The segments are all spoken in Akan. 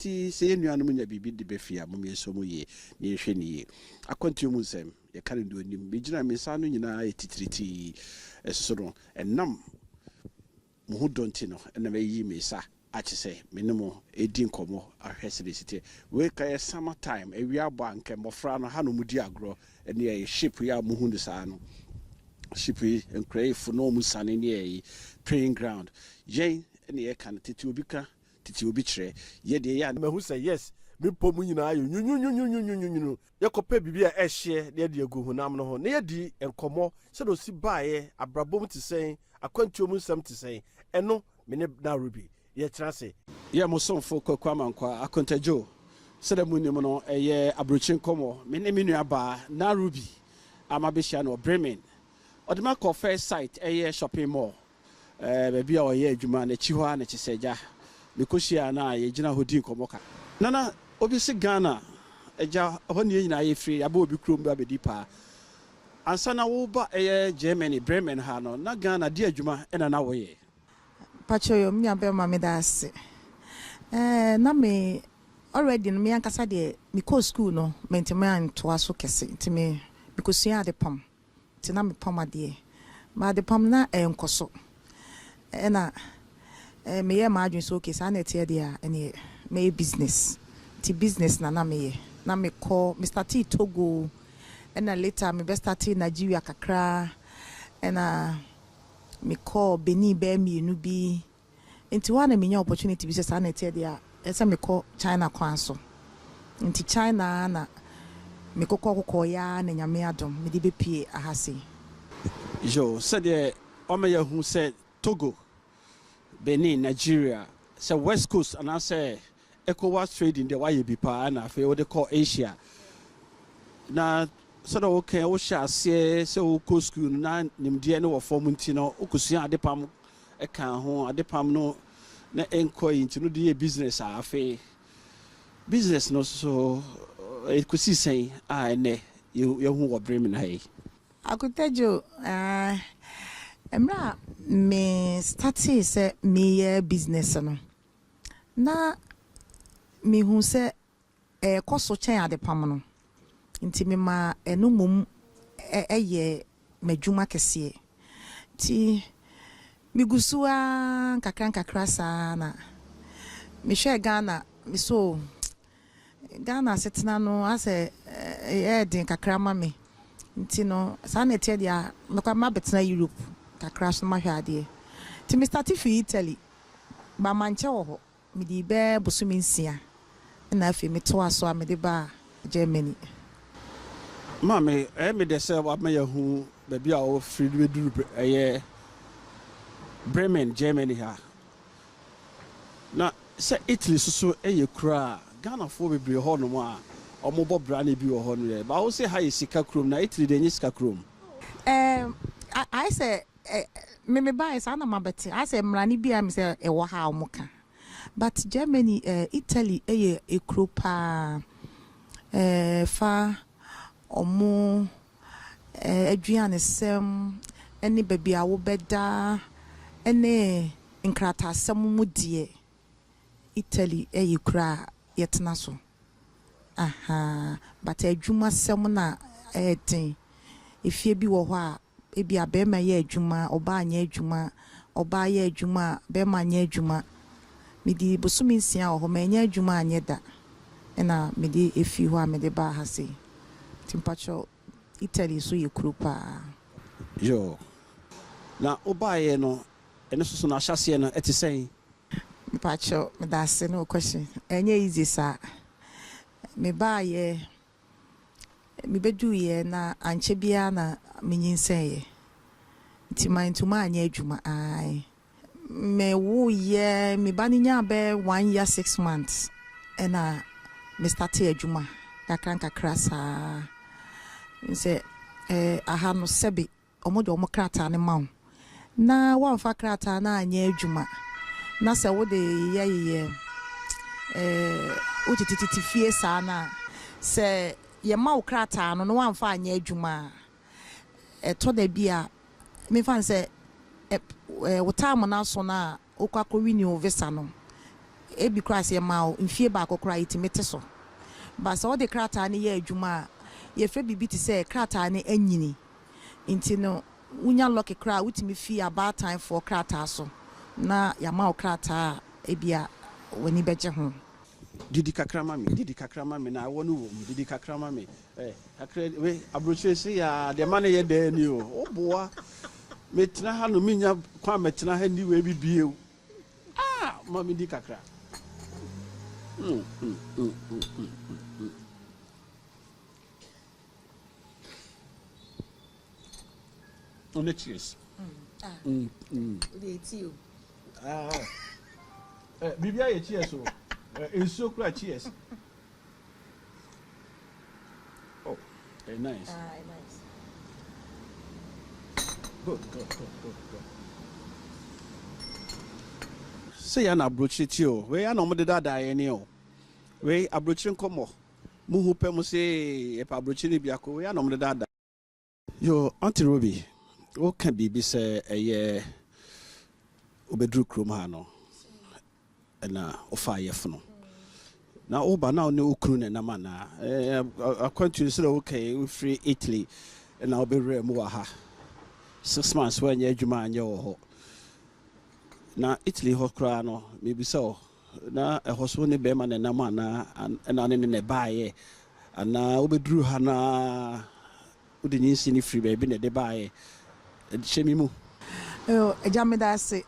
ti se nuanu mu nya bibi de befia mo mieso mu ye ne hwe ne ye akwantu mu nsem ye kare ndo nim bigina me sa no nyina etitriti eso no enam mo hu donti no na me yi me sa achi se menemo edi nkomo ahwese de site we ka summer time ewia bo anke mofra no ha no mudi agro ene ye ship ya mo hu de sa no ship enkrai fu no mu sane ne ye training ground yen ene ye kan titi obika titi obi kire ye de ya me hu say yes me pomu nyina ayo nyunyunyunyunyunyunyunu yakopa bibia ehye de de agu hunam no ho ne ye di enkomo se do si baaye abrabom ti sen akwantuo mu nsam ti sen eno me ne Nairobi ye trase ye mo sonfo kwakwa mankwa akontajo se da munim no eye abrochin komo me ne menu aba Nairobi amabehia no Bremen odema ko first site eye shopping mall baby a oye adwuma na chi ho a na chiseja mekoshia na ye gina hodi nkomoka nana obi se Ghana eja ho ne nyina ye free aba obi krom ba bedi pa ansa na wo ba Germany Bremen ha no na Ghana di adwuma ena na wo ye pacho yo mnya be ma me da ase na me already no me ankasa de me ko school no mentime anto aso kese ntime because de pam tina me pam ade ma de pam na enkoso na me ye ma adwun so okay sa na tie de a ene me business ti business na me call Mr. T Togo and later me be start in Nigeria kakra and me call Benin be me nu bi nti one me nya opportunity bi se sa na tie de a ese me call China kwan so nti China na me kokko ya na nyame adom me de be pie ahase yo said the omeya hu said Togo Benin Nigeria say West Coast and I say ECOWAS trading the why be pa na fe what they call Asia na so do okay wo sha se o ko school na nimde no wo form nti no okusua adepam e kan ho adepam no na enko into no the business afi business no so e kusi sen a ne you hu wo Bremen hai akotajo emra me started say me business no na me hu say koso chen adepam no nti me ma eno mum eye madwuma kese ti mi gusua kakra sa na me hwe Ghana me so Ghana setena no ase din kakra ma me nti no sa na tie dia me kwa ma betena Europe kakra so ma hwe ade ti me start fi Italy ba manche wo ho me di be bosumi nsia na afi me to aso a me de ba Germany Mami, me de say what me hu baby a free we do Bremen Germany ha. Na say Italy so kura Ghana for be ho no a omo bo brand bi wo ho no ba wo say ha sika krom na Italy de sika krom. I say me buy say na mabeti I say mrani bi am say e wo ha omuka but Germany Italy kro pa fa omo aduane sem ene baby a wo beda ene nkrata sem mu die Italy kura yetna so aha but adwuma sem na ten efie bi wo ho a ebi abema ye adwuma oba anya adwuma oba ye adwuma bema anya adwuma midi bosumi nsia ho ma anya adwuma anya da na midi efi ho a midi ba ha se timpacho Italy so ye krupa yo na oba ye no ene so na hyase no eti sen timpacho me da se no question enye easy sa me ba ye me bedu ye na anche bia na menyinsen ye ntuma anya adwuma ai me wo ye me ba nya be 1 year 6 months ena me start adwuma kakra sa nse aha no sebe omodo omo krata ne mawo na wa fa krata na anya adwuma na se wo de ye o tititi fie sa na se ye mawo krata no wa fa anya adwuma to da bia me fan se wo time na so na okwa ko renew visa no ebi cross ye ma o mfie ba akokora itimete so ba so de krata ne ye adwuma ye fe bibi ti say krata ne anyini nti no unya lock kra wutimi fi about time for krata so na ya ma o krata ebia wani beje ho didi kakra mami na wonu wo didi kakra mami kakra we abrochire si ya de man ye de ni o boa metina ha no minya kwa metina ha ni we bibie mami di kakra on the cheers bibia ye cheers o so kra cheers oh very nice nice good say ya na abrochi ti o we ya na mo de dada ye ni o we abrochi nkomo mu hu pe mu say e pa abrochi ni bia ko we ya na mo de dada yo Auntie Ruby o kan bibi say eye obedru krom ha no na ofa yefono na oba na ne okru ne na mana akwantu so okay we free Italy na obere mu wa ha 6 months when ye adwuma anye wo ho na Italy ho kra no maybe so na ehoso ne be ma ne na mana na ne baaye ana obedru ha na udinyi sini free baby ne de baaye shemi mu ejameda se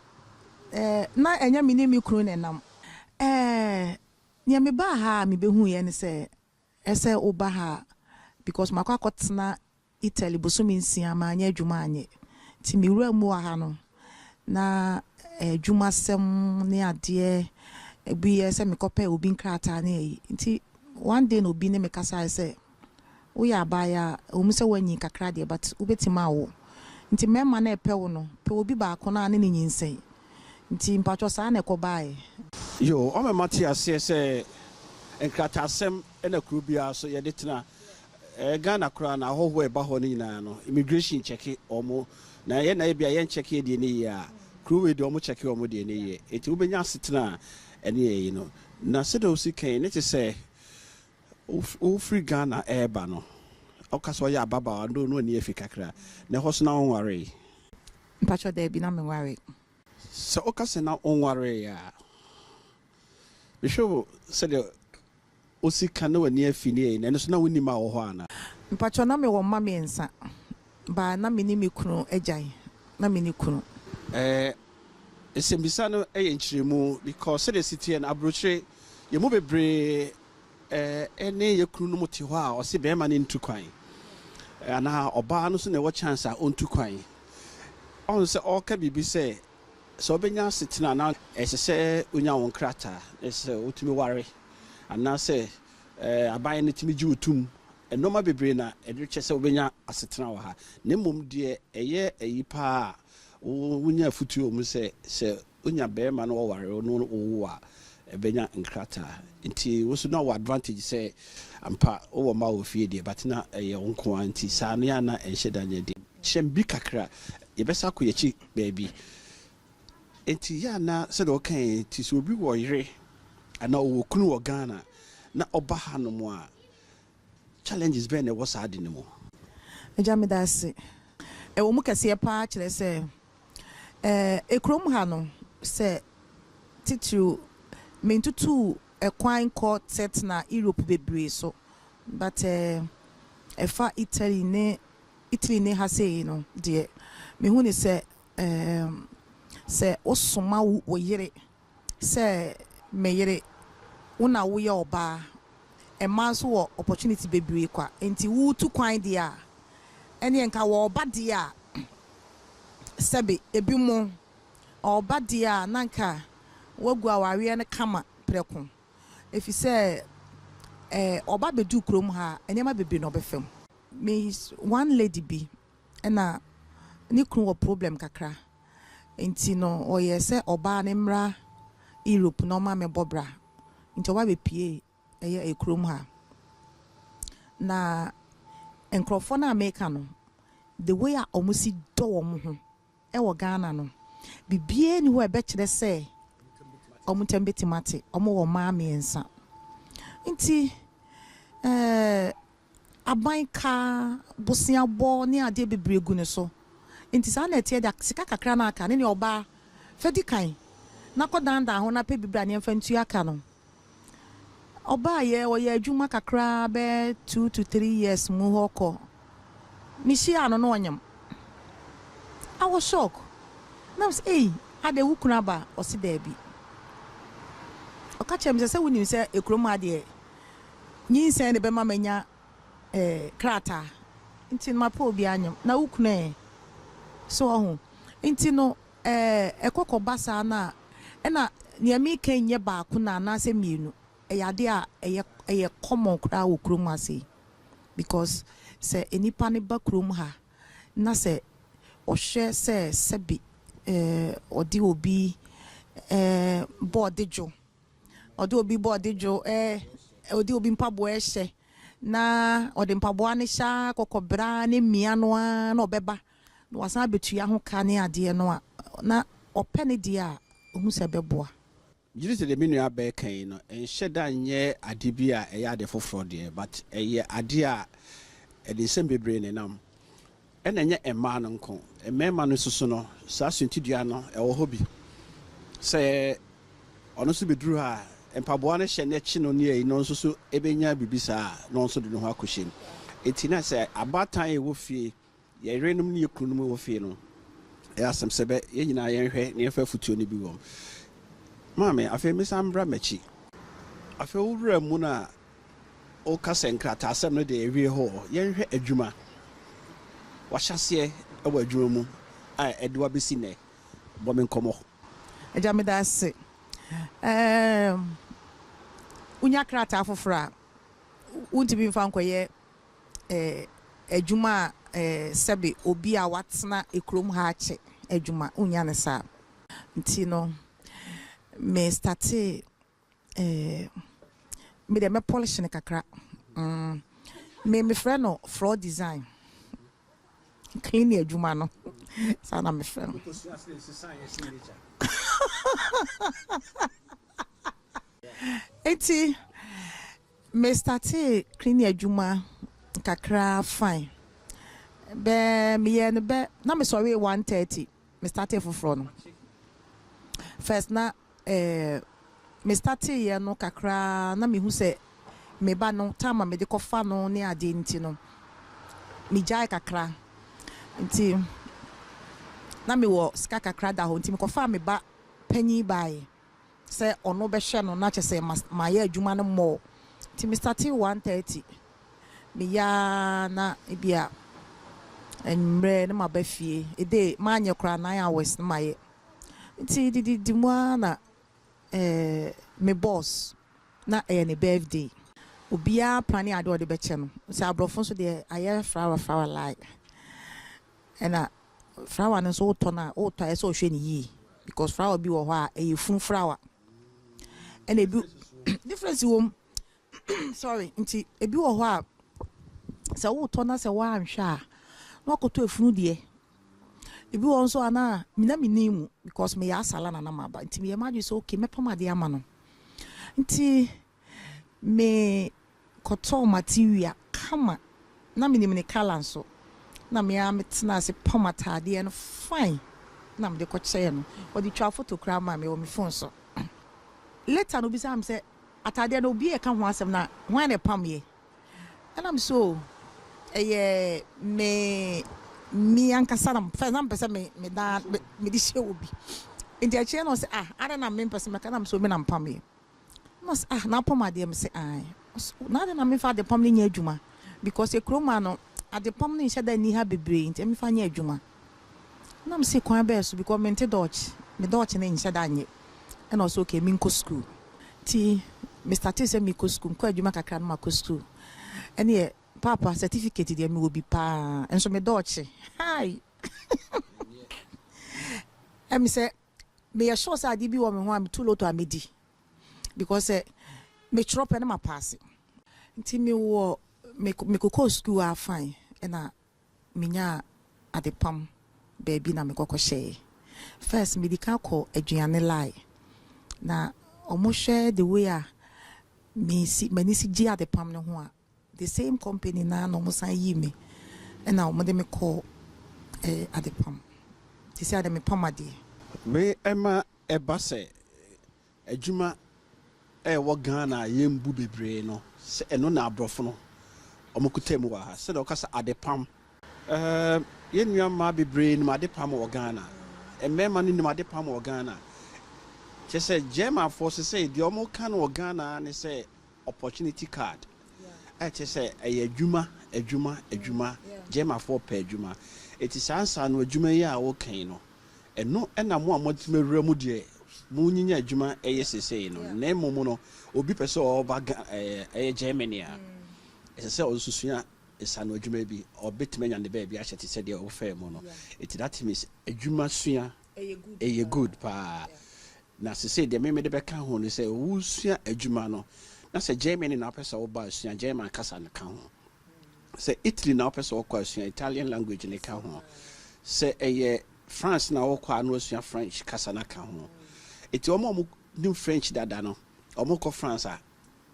na enya mini mi kru ne nam nya me ba ha me behu ye ne se ese oba ha because makwa kotena Italy bosumi nsia ma anya adwuma anye ti mi wura mu ha no na adwuma sem ne ade ebi ye se me kope obi nkrata na yi nti one day no bi ne me kasa se wo ya ba ya o mu se wanyi kakra de but ubetima wo nti mema na epe wo no pe obi ba ko na ne nyinsen nti mpacho sa na ekobae yo o me Matias se enkrata sem na krubia so ye de tena Ghana kra na hoho e ba ho ni na no immigration check omo na ye na bia ye check ye de ni ya kruwe de omo check omo de ni ye eti wo benya setena ene ye no na se do si kan ne te se o free Ghana eba no o kaso ya baba no ni efi kakra na hoso na onware mpacho de bi na me ware so o kaso na onware ya we show se de osika na wani afini na so na woni ma wo ho ana mpacho na me wo ma me nsa ba na me ni me kunu ejai na me ni kunu esembisa no nchiremu because the city and abrochire ye mo bebre ene ye kunu no moti ho a o se be ma ne ntu kwan ana oba no so na wo chance a ontu kwan on se o ka bibi se so benya sitina na esese onya won krata ese otumi ware ana se aban ne timi ji otum enoma bebre na edreche se obenya asetena wa ha ne mom de eye ayipa wonya futuo mu se onya be ma no ware no wo a ebenya nkrata nti wo so na wo advantage se ampa wo ma wo fie de but na eye wonko anti sa no ya na enhedanye de shembi kakra ye besa ko yechi baby enti ya na se do kan ti so obi wo yire ana wo kunu wo Ghana na oba ha no mo a challenges be na wo sa ade ne mo ejamedase wo mu kase pa kire se ekrom ha no se titu mentutu ekwan court set na Europe bebre so but efa Italy ne ha say no de me hu ni se osoma wo yire se me yire una wo ye oba e man so wo opportunity bebre kwa enti wu tu kwan dia ene enka wo oba dia sebe ebi mo oba dia nanka wagu aware ne kama preko efi se oba bedu krom ha enema bebre no befem me one lady bi na ni kru wo problem kakra enti no oye se oba ne mra Europe no ma me bobra nti oba be pie eye ekrom ha na enkrofo na America no the way a omusi do wo ho e wo Ghana no bibie ni ho e be kire se omu tembeti mate omu wo ma miensa nti aban ka bosia bo ne ade bebre gu ne so nti sa na etie da sika kakra na aka ne oba fedi kan na kodanda ho na pe bibra ne mfantu aka no oba ye o ye adwuma kakra be 2 to 3 years mu hoko mishi ano no onyam I was shocked. Now say ade wukuna ba osi debi okache me say woni say ekroma de nyin say ne be ma manya krata nti ma pa obi anyam na wukuna so ho nti no ekoko basa na na ne mi kan nye ba ko na na se mienu eyade a eye common kra wo kroma say because say enipa ne ba krom ha na say ohwe say sebi odi obi bodejo odi obi mpabo ehye na odi mpabo ane sha kokobra ne mia no a na obeba na wasan betua ho ka ne ade no a na opene die a ohu se beboa Jiri de menu abe kan no enhye da nye ade bi a eya ade foforo de but eye ade a ede sem bebre ne nam ena nye ema no nko emema no susu no sa suntidua no ewo hobi se ono so beduru ha empaboa no hye ne chi no ne yi no susu ebenya bibisa no so de no ho akohyem etina se abatan e wo fie ye renum ne yekunum wo fie no e asem sebe ye nyina ye hwe ne fa futuo ne bi wom mame afi misambra machi afi wura mu na o kasenkrata asem no de ewie ho ye hwe adwuma wahase ewa adwuma mu a edwa besi ne bo me nkomo eja me da se unya krata afofra unti bi mfa nkoye adwuma sebe obi a watena ekrom ha ache adwuma unya ne sa nti no me starte me de me polish ne kakra me friend no fraud design clean adwuma no sana me friend eti me starte clean adwuma kakra fine be me ye ne be na me sorry 1:30 me starte for no first na me starte ye no kakra na me hu se me ba no time me de kofa no ne ade nti no me jai kakra nti na me wo ska kakra da ho nti me kofa me ba panyi bai se ono be hwe no na che se ma ye adwuma no mo nti me starte 1:30 me ya na ebia enmre na ma ba fie ede ma anye kra 9 hours na ma ye nti di mo na me boss na ne birthday obia plan ade ode be che no se abrofo so de aye flower like ena flower no so to na o to so hwe ni yi because flower bi wo ho a fun flower ena bi difference wo sorry nti ebi wo ho a se wo to na se wa anhwe a na okoto efunu de ebi wo nso ana mina minimu because me ya asala na na maba nti me imagine so okay mepama de ama no nti me koto material kama na minim ne kala nso na me ya metena se pomata de no fine na me de ko che no odi twa photograph ma me o me phone so later no bi sam say atade no bi e ka ho asem na hwan ne pam ye and I'm so me ankasa na first na pese me da me di she obi enti a che no say ara na me pese me ka na so me na pam ye no na pam ade me say na de na me fa de pam ni nya adwuma because e kroma no ade pam ni she da ni ha bebre enti me fa nya adwuma na me say kwan be so because me dodge na nya da anye and also okay me go school ti me started say me go school ko adwuma kakra na ma go school ene papa certificate de me will be pa enso me dodge hi me say me ya sure say ade bi wo me ho am too low to amedi because me drop na ma pass nti me wo me go school a fine na me nya ade pam baby na me kokko share first me di ka ko aduane lai na omo share the way a me si mani si gi ade pam no ho a the same company na no mo san yi me na omo de me call ade pam ti say ade me pam ade me ema eba se adwuma wo Ghana yembu bebre no se eno na abrofo no omo kutam wa ha se do kasa ade pam yenua ma bebre no ade pam wo Ghana emema no ade pam wo Ghana che se German force say the omo kan wo Ghana ne say opportunity card che se adwuma German for pe adwuma it is answer no adwuma yi a wo kan no eno na mo amotime wura mu de mu nyinya adwuma sesei no na emomu no obi pese o ba Germany a sese o susua esano adwuma bi obetime nya ne ba bi a hyete se de o fa mu no it that means adwuma sua good pa na sesei de me de be ka ho no se wo sua adwuma no na se Germany na pese o ba sua German kasa na ka ho se Italy na pese o kwa sua Italian language ne ka ho se France na wokwa no sua French kasa na ka ho eti omo new French dada no omo ko France a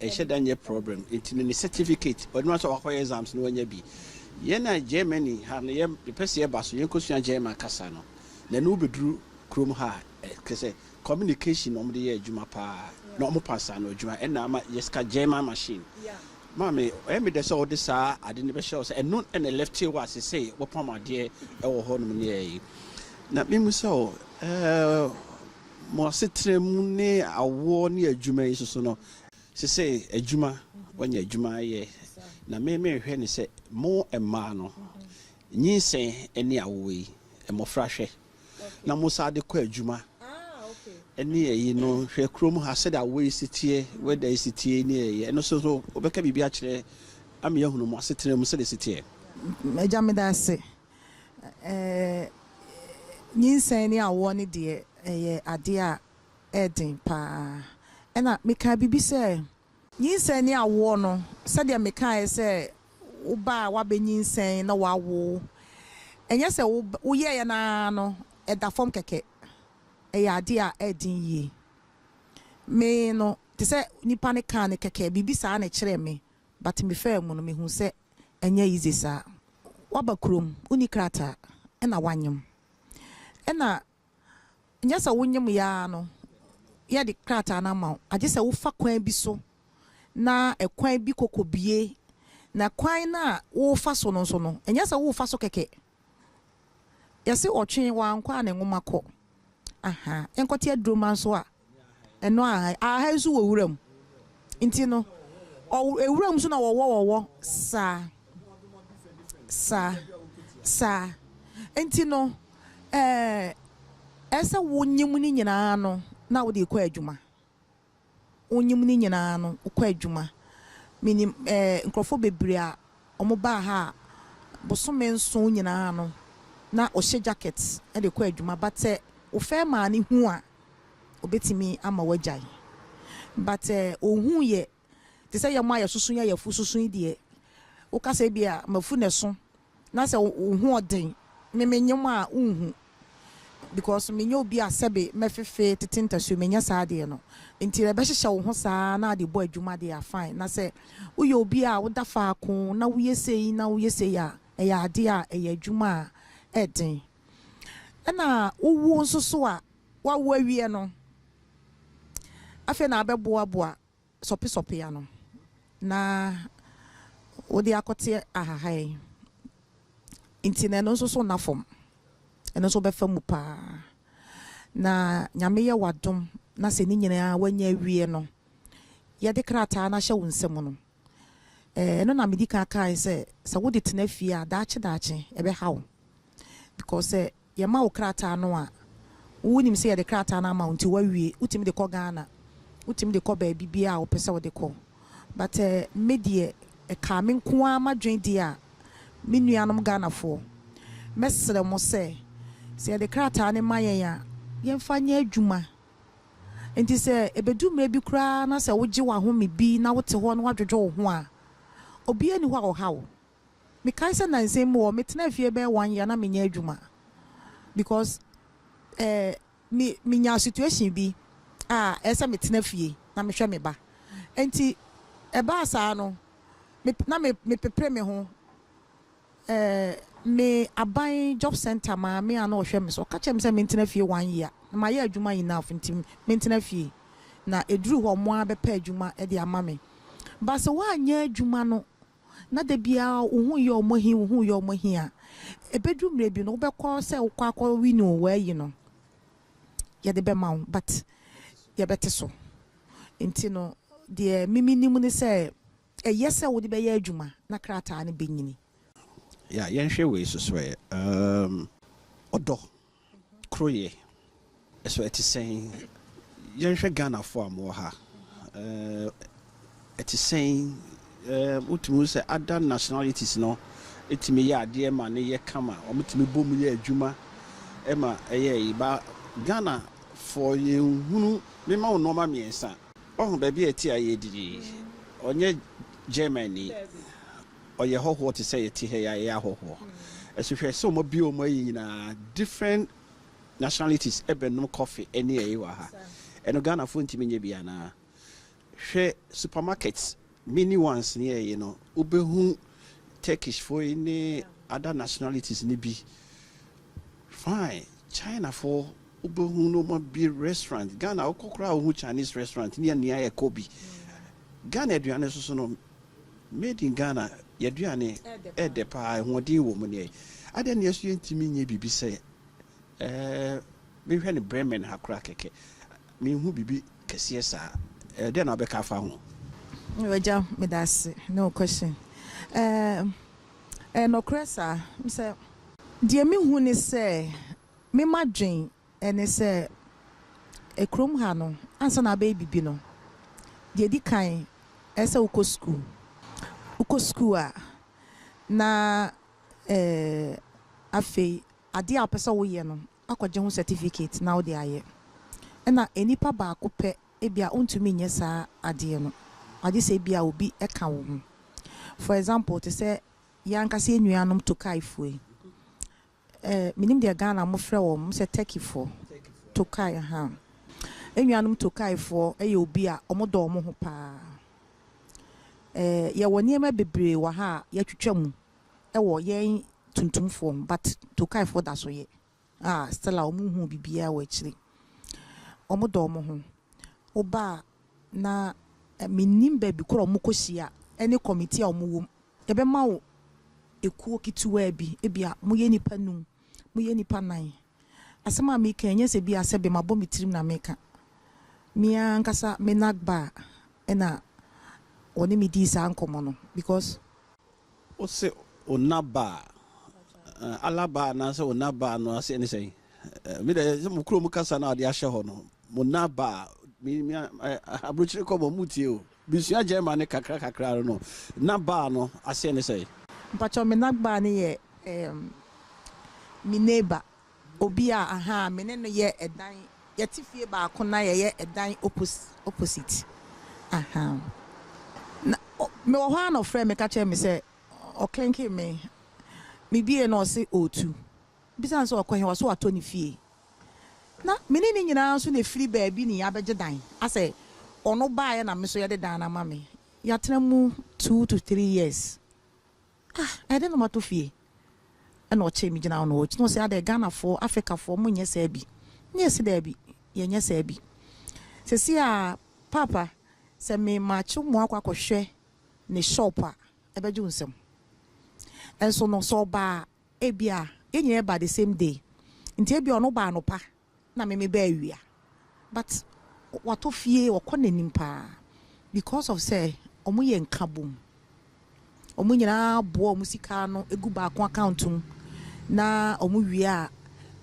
shedanye problem enti ni certificate odno so wakwa exams no anya bi ye na Germany ha no ye pese ye baso ye ko sua German kasa no na no beduru krom ha kese communication omo de ye adwuma pa na omo pasa no adwuma na ama yeska German machine mama me de so de sa ade ne be show so eno na left here was say wo pam ade e wo ho no ne yi na me so mo setrem ne awo ne adwuma yi so no se adwuma wanya adwuma ye na me hwe ne se mo ema no nyinsen ene awo yi mo frahwe na mo sa de ko adwuma ene yi no hwe krom ha se da awo yi sitie weda yi sitie ne yi eno so obeka bibia kire am ye hunu mo setrem se de sitie meja me da se nyinsen ne awo ne de ade a edin pa ena meka bibi se nyinsen ne awo no se de meka se wo ba wa be nyinsen na wawo enye se wo ye ya na no eda fom keke ade a edin yi me no te se nipa ne kan ne keke bibi sa na kire me but me fa mu no me hu se enye easy sa waba krom unikrata ena wanyem ena nyasa wonyem ya no ya de krata na ma agye wo fa kwan bi so na ekwan bi kokobie na kwan na wo fa so no so no nyasa wo fa so keke yase otwen wa nkwa na nwoma ko aha enkote adroma so a eno aha su wo wuram nti no ewuram so na wo sa nti no esa wonyem ni nyina no na wo de kwa adwuma wonyem ni nyina no kwa adwuma mini nkrofo bebre a omo ba ha bosome nso nyina no na o hye jacket e de kwa adwuma but o fe ma ni hu a obetimi ama wajai but ohun ye te say yama ya susun ya fu susun de o ka se bia mafu ne so na se ohun oden memenyem a unhu because me nyo bi asebe mefefe tetinta so menya saade no nti re be hyehyɛ wo ho saa na de bo adwuma de a fine na se uye obi a wo da faako na wo yesei a eya ade a eya adwuma a eden na wo nso so a wa wo awie no afi na abeboa sope ya no na wo de akote ahahai nti na no nso so na fom eno so be famu pa na nyame ye wadom na se ni nyina wanya wie no ye de krata na hye wonsem no eno na medika kai se wo de tenafie a daache ebe hawo because ye ma wo krata no a wonim se ye de krata na ma nti wawie utimi de ko Ghana utimi de ko ba bibia a wo pese wo de ko but medie ka me nko amadwen di a me nuanom Ghana fo mesere mo se de krata ne mayen ya yemfa nya adwuma enti se ebedu mra bi kura na se woje wa ho me bi na wote ho no wadwodwo wo ho a obi ani ho a wo hawo me kai se na nsem wo metena fie be 1 year na me nya adwuma because me nya situation bi esa metena fie na mehwe me ba enti eba asa no me prepare me ho me aban job center ma me ana ohwe me so ka chem se mentena fie 1 year na ma ye adwuma enough nti mentena fie na eduru ho mo abepa adwuma e de ama me ba se wa anya adwuma no na de bia wo ye omohi a ebedru mre bi no wo bekọ se wo akọ win o wa yi no ye de be ma but ye bete so nti no de mimi nimu ne se yese wo de be ye adwuma na krata ne benyini ya yenhwe we so odo kroye eso eti sen yenhwe Ghana fo amo ha eti sen utumu se other nationalities no etimi ya ade ma ne ye kama omutimi bom ye adwuma ema eye ba Ghana for ye hunu me ma wo normal miensa ba bia eti aye didi onye Germany oye hoho to say eti he ya hoho as if so mo bi o mo yi na different nationalities ebenum coffee any e wa ha eno Ghana fo ntimi nye bia na hwe supermarkets mini ones near you know ubehu Turkish for any other nationalities ni bi fine China for ubehu no ma bi restaurant Ghana okokra ohu Chinese restaurant near e kobi Ghana aduane so no made in Ghana yaduane de pa hodin wo mu ne ade ne asu ntimi nye bibi se me hwe ne Bremen hakra keke me hu bibi kese sa de na obeka fa ho Weja medase no question no kresa say de me hu ne say me madwen ene say ekrom ha no ansa na ba bibi no de di kan esa uko school a na afei ade a pesa wo ye no akwaje ho certificate na wo de aye na enipa ba ko pe ebia ontumi nye sa ade no ade se bia obi eka wo ho for example to say yankase enuanom to kaifo minim de Ghana mo frɛ wo mo se tekifo to kai ha enuanom to kaifo eye obi a omodo omo ho pa ye woni ma bebre wa ha ya twetwa mu wo yen tuntumfo but to kaifo da so ye still a omo hu bibia wa chiri omodo omo ho oba na minim ba bi kro omo kosia any committee a omo wom ye be ma wo ekuo kituwa bi ebia mo ye nipa num mo ye nipa nan asema mi kan nye se bi asebe mabɔ mitrim na meka mia nkasa menagba ena oni mi di sa nkomo no because o se onaba alaba na se onaba no ase ni sei me de mo kuro mu kasa na ade ahye ho no monaba mi abrochire ko mo mutie o bisua German kakra no naba no ase ni sei mpacho menagba ni ye mi neighbor obi a aha me ne no ye edan ye tifie ba ko na ye edan opposite aha na me wo ha no frɛ me ka che me say o klenke me bie no se o2 bisan so okɔ he wo so atɔ ne fie na me ne nyina so na free baabi ni abɛgye dan asɛ ɔno baa ye na me so ye de dan na ma me ya tena mu 2 to 3 years I didn't know what to fie and what change now no no say ada Ghana for Africa for munye se bi nye se da bi ye nye se bi se si a papa se me machu mu akwakohwe ne shop a ebeju nsem enso no so ba ebia enye ba the same day nti ebia ono ba no pa na me ba awia but what to fie okonanim pa because of say omo ye nkabom omo nyina bo omo sika no egu ba akon account na omo wie a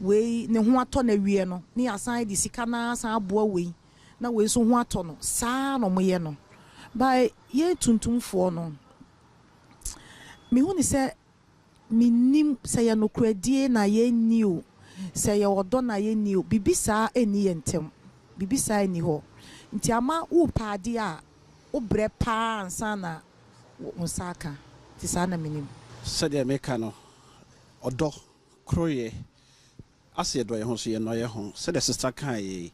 we ne ho atɔ na wie no ne asan di sika na asan abo we na we so ho atɔ no saa no mo ye no by ye tuntumfo no me hu ni sɛ minim sɛ ye no kradie na ye ni o sɛ ye odo na ye ni o bibi saa eni ye ntem bibi saa eni ho nti ama wo paade a wo bre pa ansa na wo saka ti saa na minim sɛ de meka no odo kroye ase do ye ho so ye no ye ho sɛ de sister kan ye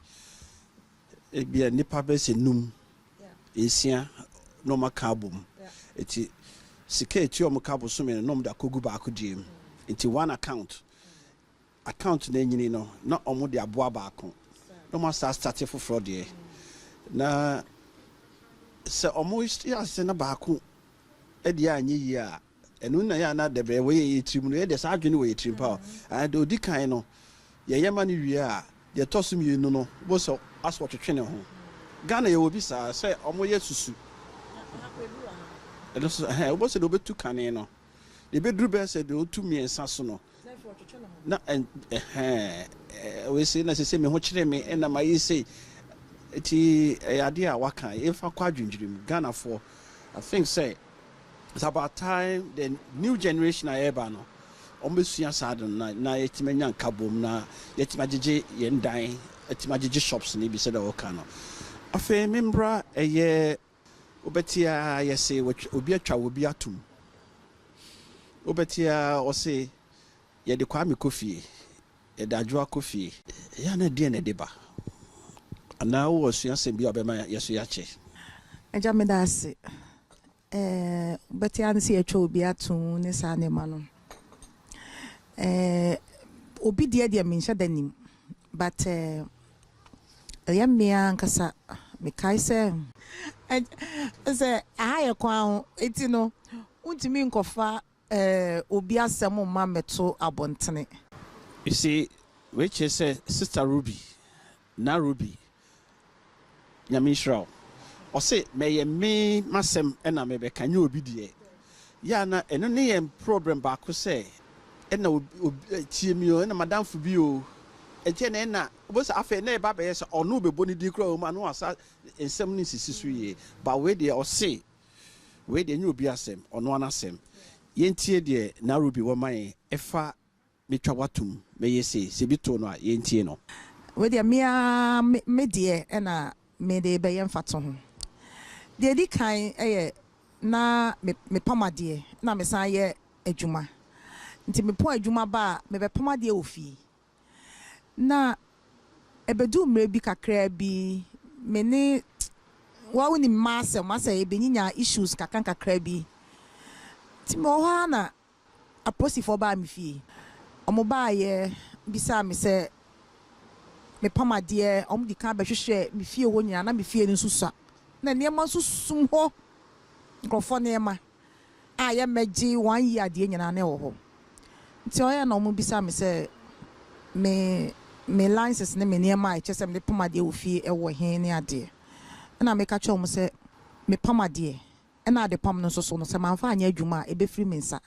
ebia nipa bɛsɛ num esia no makabum eti sika eti o makabo so me no da kogu ba akodiem enti one account na nyini no na omo de aboa ba akon no ma start for fraud de na se omo ya se na ba akon e de anyi yi a enu na ya na de bre we ye trim no e de sa adwene we ye trim pa and odi kan no ye yema no wie a de tosum yi no bo so aso twetwe ne ho Ghana ye obi sa se omo ye susu elo so obo se do betu kane no de bedru be se de otu miensa so no na we say na se me ho kire me na ma yi say eti ade a waka e fa kwa dwundwirim Ghana for I think say it's about time the new generation eba no ombesua sad na yetimanya nkabom na yetimagege yendan yetimagege shops ni bi se da waka no afa membra eye obetia yese obi atwa obi atum obetia o se ye de kwa me kofie ye da adwo akofie ya na de na de ba ana wo sua sem bi obema yeso ya che eja me da ase betia nsi atwa obi atum ne sa ne ma no obi de me nhyɛ danim but ya me ankasa me kai se ahaya kwa eti no untimi nkofa obi asem ma meto abontene. You see, which is Sister Ruby, na Ruby, Nyamishra. Or say, may me masem ena mebe can you obedie? Ya na eno ne problem back ko say, ena tiemio ena madam fubio. Etienne na was afa na ba be yes or no be boni di kro ma no asa ensem ni sisi ye ba we de o say we de nyu obi asem ono anasem yentie de na Ruby wo man efa metwa watum me yesi se bi to no a yentie no we de me de na me de be yen fato ho de di kan na me pamade na me san ye adwuma nti me po adwuma ba me be pamade ofi na ebedu mre bi kakra bi meni wa woni masa ebenyinya issues kakra bi ti mo ha na aposifo ba mi fie omo ba ye bisa me se me pamade omo di kan be hwehwe me fie ho nyina na me fie ni susua na niema susum ho nkrofo niema a ye meji 1 year de nyina na wo ho nti oya na omo bisa me se me license ne me niema I chese me pamade ofie ewo he ne ade na me ka cho mo se me pamade na ade pam no so no se manfa anya adwuma e be free me nsa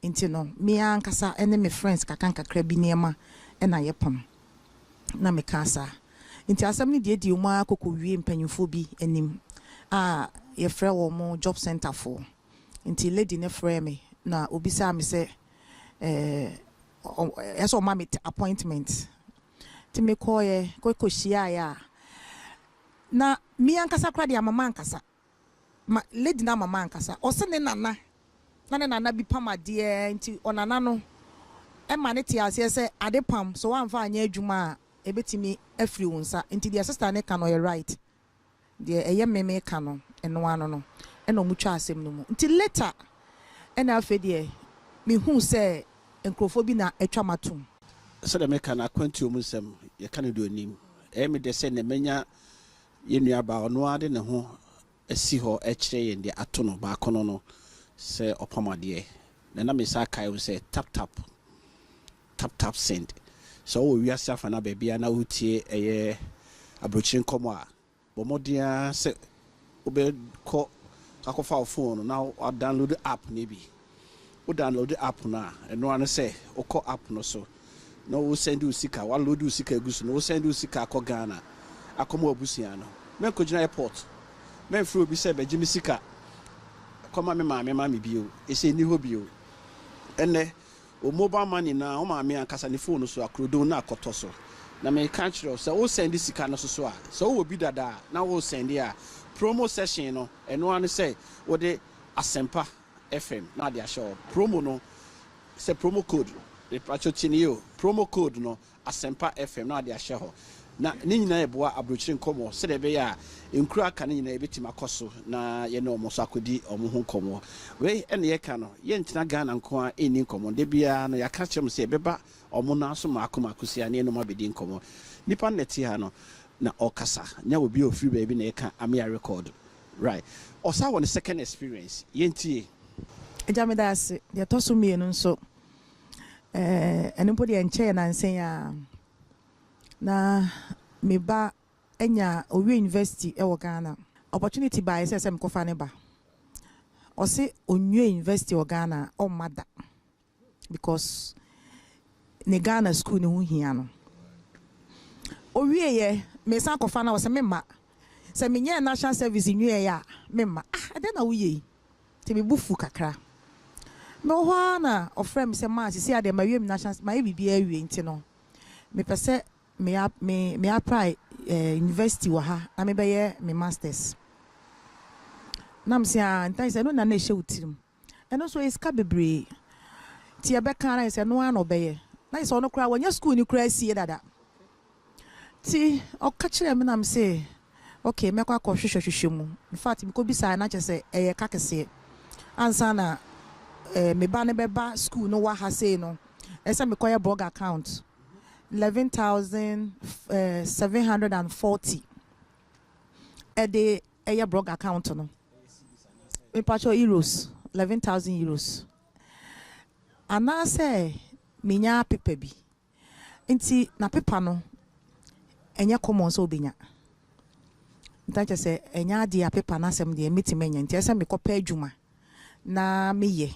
nti no me ankasa ene me friends kakra bi niema na ye pam na me kasa nti asem ne de di uma akoko wie mpanyimfo bi anim ye frɛ wo mo job center for nti lady ne frɛ me na obisa me se yes o mama appointment ti me koye ko shia ya na mi ankasa kra dia mama ankasa ma lady na mama ankasa o se ne nana bi pamade nti onana no e ma ne ti ase se ade pam so wan fa anya adwuma ebetimi afri wonsa nti dia sister ne kan o right dia eye meme kan no eno ano no e no mutwa asem no mu nti later e na afa dia me hu se enkrofo bi na etwa matum so the make na kwanti omusem ye kan do nim me de se ne menya ye nua ba ono ade ne ho asi ho e kire ye de ato no ba kono no se opamade na me sa kai wo se tap send so wo wi asafa na ba bia na wutie eye abrochin komo a bo modia se obe ko akofa phone na download the app ne bi o download the app na eno an say o call app no so no wo send you sika wa load you sika egusu no wo send you sika akọ Ghana akomo obusia no me ko gina airport me free obi say be gimi sika koma me ma me bio e say ni ho bio ene o mobile money na o ma me ankasa ni phone so akrodo na akoto so na me can sure say wo send sika no so a so wo bi dada na wo send ya promo session no eno an say wo de Asempa FM na dia show promo no say promo code the pachotini promo code no Asempa FM na dia show na ne nyina yɛboa abrokyire nkɔmmɔ sɛdeɛ ɛbɛyɛ a nkuro aka ne nyina yɛbɛtumi akɔ so na yɛne ɔmo so akɔdi ɔmo ho nkɔmmɔ wei ɛne yɛka no yɛntena Ghana nko a ɛnni nkɔmmɔ da biara no yɛaka kyerɛ m sɛ yɛbɛba ɔmo no so maako sia ne ɛnom abɛdi nkɔmmɔ nipa no nɛte ha no na ɔkasa nya obi ofiri baabi na yɛka amea record right ɔsa wɔ ne second experience yɛntie Ejame da ase de to so mienu nso enimpo de enche na nsen a na me ba enya Owie University e wo Ghana opportunity by say me kofa ne ba o se Owie University wo Ghana o mada because ne Ghana school ne hu hia no Owie ye me san kofa na o se me ma se me nya national service nwie ya me ma ade na wo ye ti me bufu kakra me ho na ofrem me se ma sisi ade ma wiem national ma e bibia awie nti no me pese me apply university wa ha na me beye me masters na me se antan se no na na ehye utirim eno so iska bebre ti e be kan ra se no ano beye na se ono kra wonya school ni kra sie dada ti o ka kire me na me se okay me kwa ko hwehwehwehwe mu in fact me ko bisa na che se eye ka kese ansa na me ba ne beba school no wa ha say no esa me koye blog account 11,740 de eye blog account no me pacho euros 11,000 euros ana say me nya paper bi nti na paper no enye common so obenya ntache se enya dia paper na asem de metimenya nti esa me kopa adwuma na meye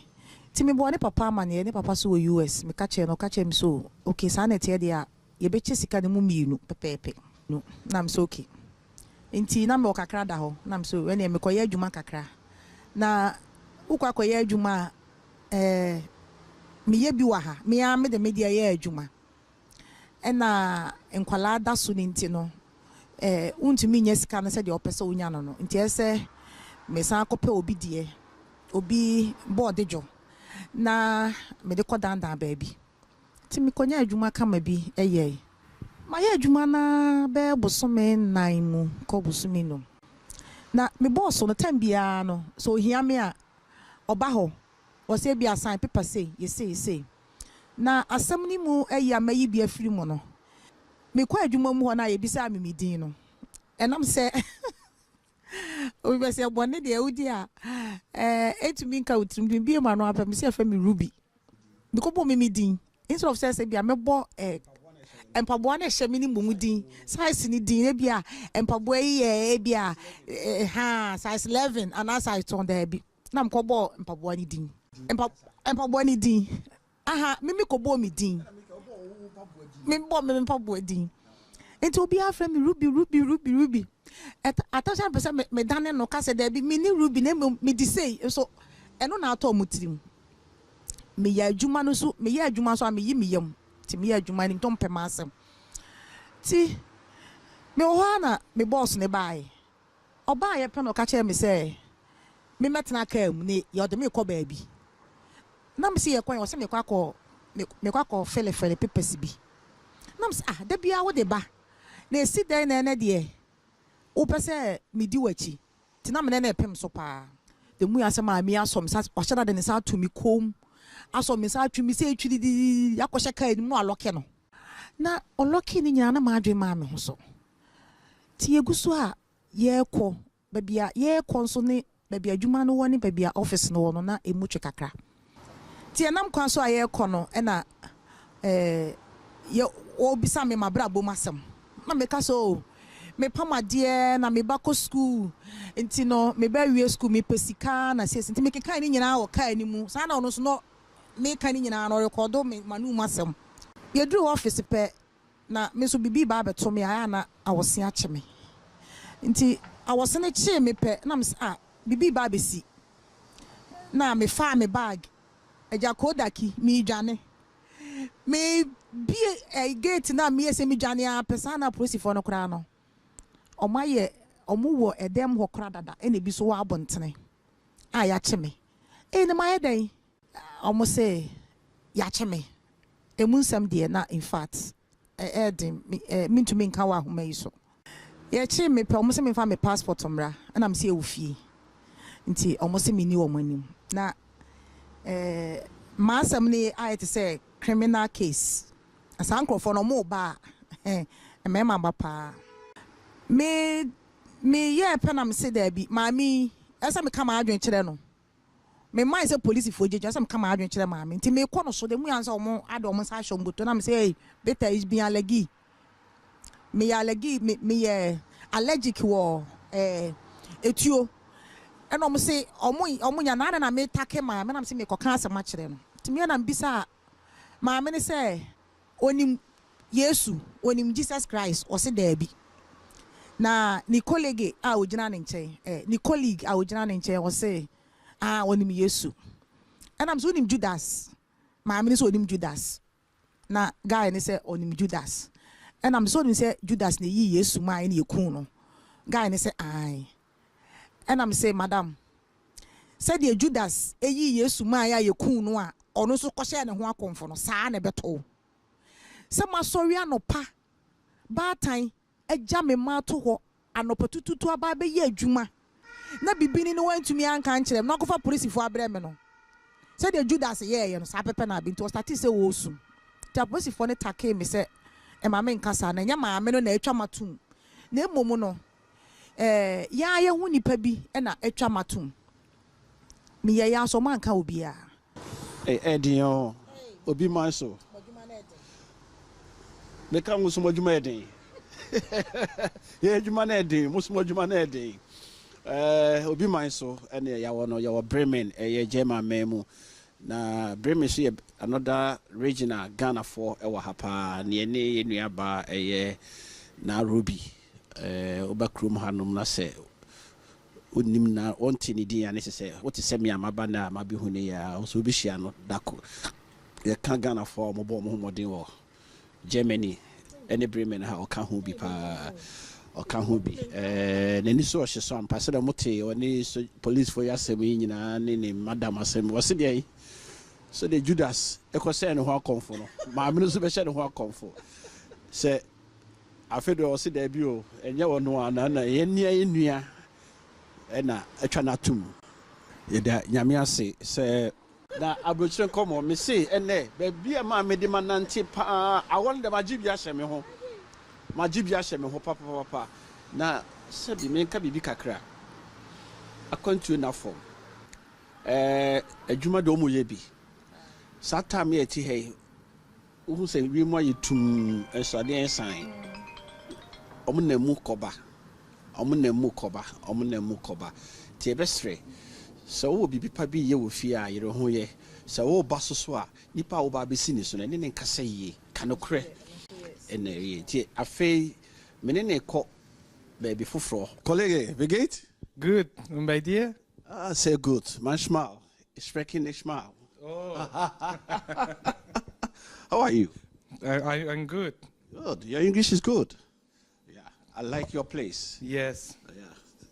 ti me bo ne papa ma ne papa so US me ka che no ka che me so okay sa na tie dia ye be che sika ne mu mienu pepepe no na me so okay nti na me okakra da ho na me so we ne me koye adwuma kakra na ukwa koye adwuma me ye bi wa ha me ya me de media ye adwuma na enkwala da so ni nti no untumi nya sika na se de opese onya no no nti ese me san kope obi die obi board jo na me de kodanda baabi ti mi konya adwuma kama bi eye ma ye adwuma na be bosome nan mu ko bosome no na me boss no time bia no so hia me a oba ho o se bia sign paper say ye say na asem ni mu eye amayi bia firi mu no me kwa adwuma mu ho na ye bisa me medin no enam se obi be se bone de ewudi a etumi nka utrim bi ma no apem se afa me Ruby because bo me din instead of say bia me bo empabo na hye me ni mum din size ni din e bia empabo yi bia ha size 11 and size 2 there bi na mko bo empabo ni din empabo ni din aha me ko bo mi din me empabo din enti obi afra me Ruby attention person me dane no ka se there bi me ni Ruby na me di say so eno na ato mutirim me ya adwuma no so me ya adwuma so me yi me yam ti me ya adwuma ni tom pema asem ti me ho na me boss ne bae oba ye pe no ka che me say me metena ka am ne ye ode me ko ba bi na me se ye kwan o se me kwakọ fele papers bi na me se da bia wo de ba na esi dan na de o pese me di wachi ti na me na epem so pa de mu ya se ma me asom sa o hyada de ne sa to mi kom asom me sa twimi se twidi di yakọhye ka ni mu aloke no na oloke ni nyana na ma adwe ma me ho so ti eguso a ye kọ babia ye kọ nso ne babia adwuma no woni babia office no wono na emu twe kakra ti enam kwan so a ye kọ no na ye obisa me mabra bom asem na me ka so me pamade na me ba ko school enti no me ba wie school me pesika na se enti me kekan ni nyina wo kai ni mu sa na ono so no me kan ni nyina no record me manu masem ye dru office pe na me so bibi ba beto me aya na awose a che me enti awose ne che me pe na me bibi ba besi na me fa me bag eja kodaki mi dwane me bi gate na me ese mi dwane a pesa na police for no kra no omaye omuwo edem ho kra dada ene bi so wa abontene a ya che me ene maye den omo say ya che me emu nsam de na in fact ɛɛden mentumi nka wɔ ahoma yi so yɛkye mepɛ ɔmo sɛ memfa me passport mmra ɛna me sɛ ɛwɔ fie nti ɔmo sɛ menni wɔ mo anim na maasɛm no ayɛ te sɛ criminal case saa nkurɔfoɔ no ɔmo ba a mmarima ba paa meyɛ pɛ na mese daabi maame ɛsɛ meka ma adwen kyerɛ no memae sɛ polisifoɔ gyegya sɛ meka ma adwen kyerɛ maame nti mekɔ no so de mu yɛ sɛ ɔmo ade ɔmo nsa ahyɛ mboto na mesɛ ei beta is being allergy meyɛ allergic wɔ etuo ɛna ɔmo se ɔmo nya na na me take maame na mesɛ mekɔka asɛm akyerɛ no nti meyɛ na mbisa maame ne sɛ onim Yesu onim Jesus Christ ɔse daabi na ni colleague a ogyina ne nkyɛn ni colleague a ogyina ne nkyɛn ɔse onim Yesu ɛna mesɛ onim Judas maame ne sɛ onim Judas na guy ne sɛ onim Judas ɛna mesɛ onim sɛ Judas na yi Yesu ma ne yɛku no guy ne sɛ ai ɛna mesɛ madam sɛdeɛ Judas eyi Yesu ma ya yɛku no a ɔno nso kɔhyɛ ne ho akɔmfo no saa na ɛbɛtɔ sɛ masɔre anɔpa baatan agya me ma to hɔ anɔpa tututu aba bɛyɛ adwuma na bibini no wantumi anka nkyerɛ m na akɔfa polisifoɔ abrɛ me no sɛdeɛ Judas yɛɛyɛ no saa pɛpɛ na abi nti ɔstarte sɛ wɔɔsum nti apolisifoɔ no takee me sɛ ɛma me nkasa na ɛnyɛ maame no na atwa matom na mmom no yɛayɛ ho nnipa bi ɛna atwa matom meyɛ yɛ asɔ ma anka obiara ɛden obi man so meka mo som adwuma ɛden yɛ adwuma na ɛden mo som adwuma na ɛden obi man so ɛne yɛwɔ no yɛwɔ Bremen ɛyɛ German man mu na Bremen so yɛ another regional Ghana for ɛwɔ ha paa ne ɛne yɛ nuaba ɛyɛ Nairobi oba krom hanom na sɛ onim na onti ne din ane sɛ wote sɛ me amaba na mabihu ne ya so bi hia no dako yɛ ka Ghana for mo bɔ mo homɔden wɔ Germany ɛne Bremen ha ɔka ho bi paa ɔka ho bi n'ani so ɔhyɛ so ampa sɛ da mote ɔne so police for yasɛm yi nyinaa ne madam asɛm wɔ se deɛ so de Judas ɛkɔsɛ ne ho akɔmfo no maame no so bɛhyɛ ne ho akɔmfo sɛ afedo ɔse da bi o ɛnyɛ wɔ no ana na yɛnua ɛna atwa no atom yɛda nyame ase sɛ na abrokyire nkɔmmɔ me se ɛnɛ baabi a ma mede ma nante paa awɔ no dɛ magye bi ahyɛ me ho papapapa na sɛbi menka biribi kakra akwantuo no afɔm adwuma de ɔmu yɛ bi saa time yɛti hɛ wohu sɛ wiem ayɛ tum ɛsuadeɛ ɛsan ɔmo na mu kɔba ti ɛbɛsrɛ sɛ wowɔ biribi pa bi yɛ wɔ fie a yɛrɛ ho yɛ sɛ woba so a nipa a woba bɛsi ne so no ɛne ne nkasa yie ka nokorɛ ɛna yie nti afei mene ne kɔ baabi foforɔ Kollege, wie geht? Gut, und bei dir? Sehr gut, manchmal ich spreche nicht mal. Oh. How are you? I'm good. Good, your English is good. Yeah, I like your place. Yes. Yeah.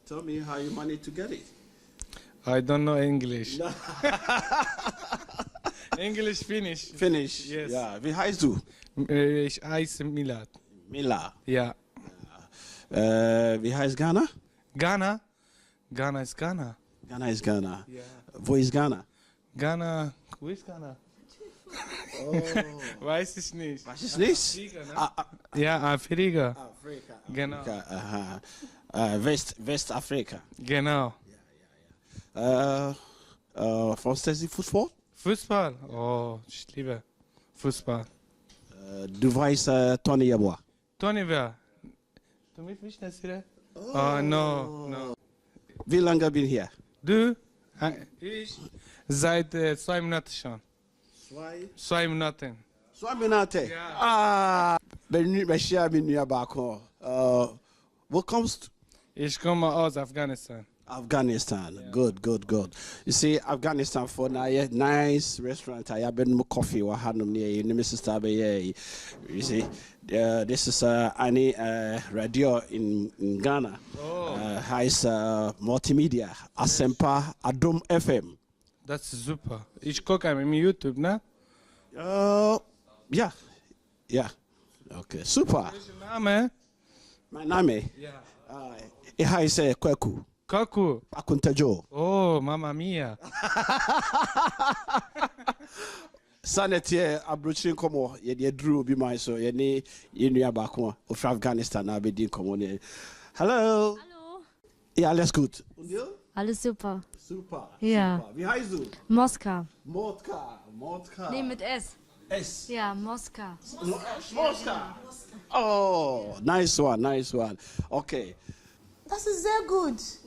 Tell me how you managed to get it. I don't know English. English finish. Finish? Yes. Ja, wie heißt du? Ich heiße Milad. Mila. Ja. Wie heißt Ghana? Ghana? Ghana ist Ghana. Ghana ist Ghana. Ja. Wo ist Ghana? Ghana, wo ist Ghana? Oh. Weiß ich nicht. Was ist nicht? Afrika, ne? Ja, Afrika. Afrika. Genau. Aha. Westafrika. Genau. Verstehst du Fußball? Fußball? Oh, ich liebe Fußball. Du weißt Tony Yeboah? Tony wer? Du mich nicht, oder? Oh, no. Wie lange bin ich hier? Du? Ich? Seit 2 Monaten schon. 2 Monaten. 2 Monate? Ja. Beshia bin ja bako. Wo kommst du? Ich komme aus Afghanistan. Afghanistan. Yeah. Good. You see, Afghanistan for now, nice restaurant. I have been coffee. Wa hanum near Mrs. Tabe. You see, this is any radio in Ghana. Oh. Has multimedia. Asempa Adom FM. That's super. Ich gucke auf YouTube, ne? Yeah. Okay, super. Name? My name? Yeah. How is Kweku? Kaku. Akuntajo. Oh, mamma mia. Sanity abroching komo ye drew be my so ye ne ye nua baako of Afghanistan na be din komo ne. Hello. Hallo. Ja, alles gut. Und dir? Alles super. Super. Ja. Super. Wie heißt du? Moskau. Motka. Nee, mit S. S. Ja, Moskau. Moska. Oh, nice one. Okay. Das ist sehr gut.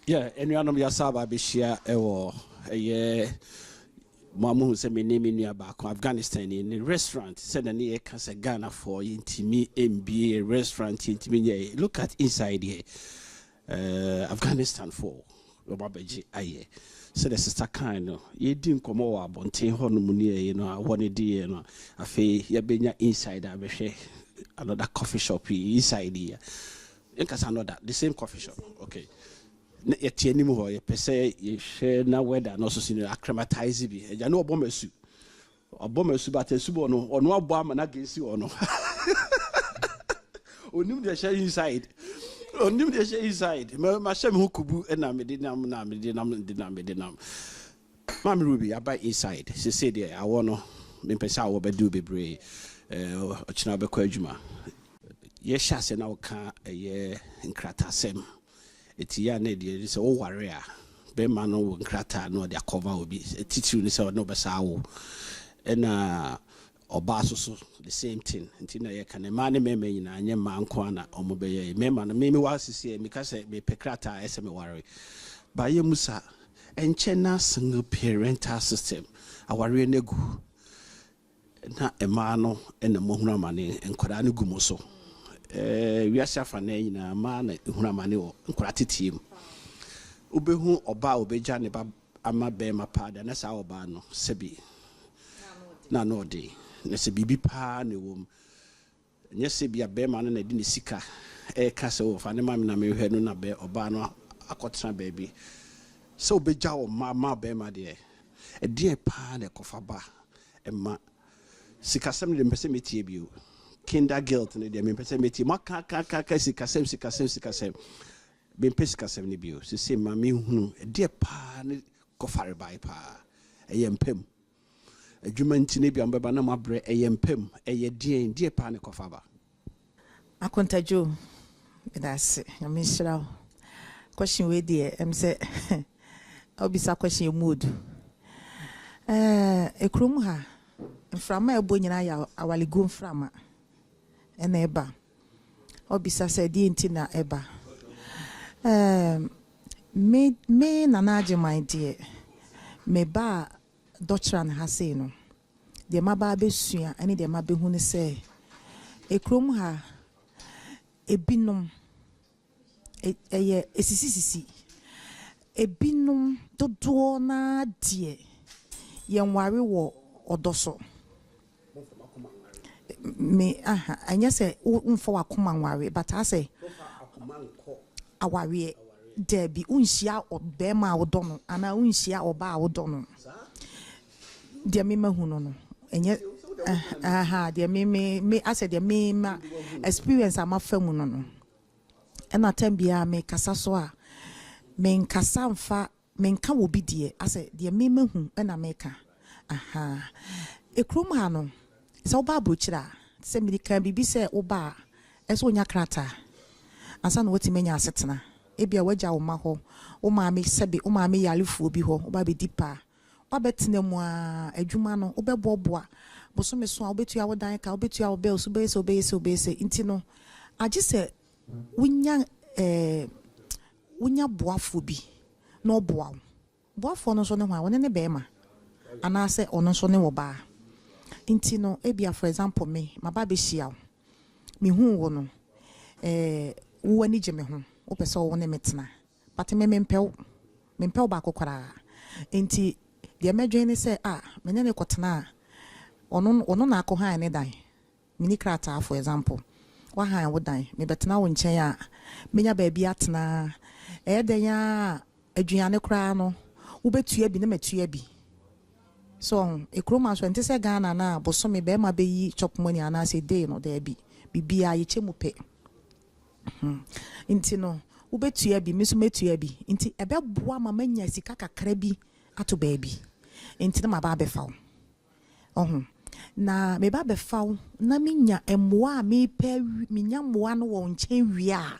Yeah, enuanom yasaba be share ewo mamu se me name nua baako Afghanistan in restaurant said na e ka se Ghana for intimi MBA restaurant intimi nye look at inside here Afghanistan for obabeji aye so the sister kind no ye di nkomo wa bonten ho no mu ne no awone di no afi ye benya inside abehwe another coffee shop inside here in case another the same coffee shop okay na yɛte anim hɔ yɛpɛ sɛ yɛhwɛ na weather no so sino acclimatize bi agya ne ɔbɔ masu but asu bɔ no ɔno abɔ ama na gɛnsi wɔ no onim deɛ hyɛ inside ma hyɛ me ho kubu ɛna mede nam Mami Ruby aba inside sɛ deɛ awɔ no mempɛ sɛ awɔ bɛdu bebree ɔkyena bɛkɔ adwuma yɛhyɛ ase na woka ɛyɛ nkratasɛm eti ya na de say o ware a be ma no wo nkrata no de cover obi titiru ni say no be sa wo na oba so the same thing nti na ye kan ma ne mema nyina anye ma nko ana omo be ye mema no me wa sisi me ka say me pekrata ese me ware ba ye musa enche na single parental system aware na gu na ema no na mohunu amane nkwara ne gu mo so wiase afa na nyina ma na ehunamane wo nkora tetiem obehu oba obeja ne ba ama be ma pa da na sa oba no sebi na no de na se bibi pa ne wom nye sebi abe ma no na di ne sika ka se wo fa ne ma na me hwe no na be oba no akotra ba bi se obeja wo ma be ma de e pa na kofa ba ma sika sem de mpese metie bi o kinder guilt ne de mempese meti maka sikasem bempese kasem ne bio se ma me hunu de pa ne kofare bai pa eyempem adwuma ntine bia mbeba na mabre eyempem de pa ne kofaba Akontajo that's me shira question we there say obisa question mood ekrum ha mframa ebo nyina ya awaligo mframa ena eba obisa se di ntina eba me nanaje my dear me ba doctor ha say no de maba besua ene de mabe hu ne se ekrom ha ebinom eye esisisi ebinom dodo na die yenware wo odoso me anya say unfo akoma nware but I say aware there be unhia obema wodo no ana unhia oba wodo no de me mahu no enye de me I said de me ma experience ama famu no ena tambia me kasa so a me nkasa mfa me nka wo bi de I said de me mahu ena me ka ekrom ha no se oba abrochira se medika bibi se oba eso onya krata ansa no wati menya asetena ebia waja wo ma ho wo ma me sebe wo ma me yalefu obi ho oba be dipa wabetena mu a adwuma no obeboboa bosome so a obetua wodan ka obetua obe so be se inti no agi se wonya boafo bi na oboa boafo no so ne ho a wone ne be ma ana se ono so ne wo ba inti no ebia for example me maba be hia me hu wo no wo ani je me ho wo pese wo ne metena but me mempɛw ba kokora inti de medwe ne se me ne kotena ono na akɔ ne dan mini krata for example wa han wo dan me betena wo nkyɛn a menya ba bi atena den ya aduane kora no wo betua bi na matua bi so ekroma so ente se Ghana na boso me be ma be yi chop money ana say day no there bi bibia ye chemu pe inti no ubetua bi miso metua bi inti ebe boa ma manya sika kakra bi ato baabi inti na ma ba be fawo na me ba be fawo na minya emmoa me pe minya mmoa no wo nchen wi a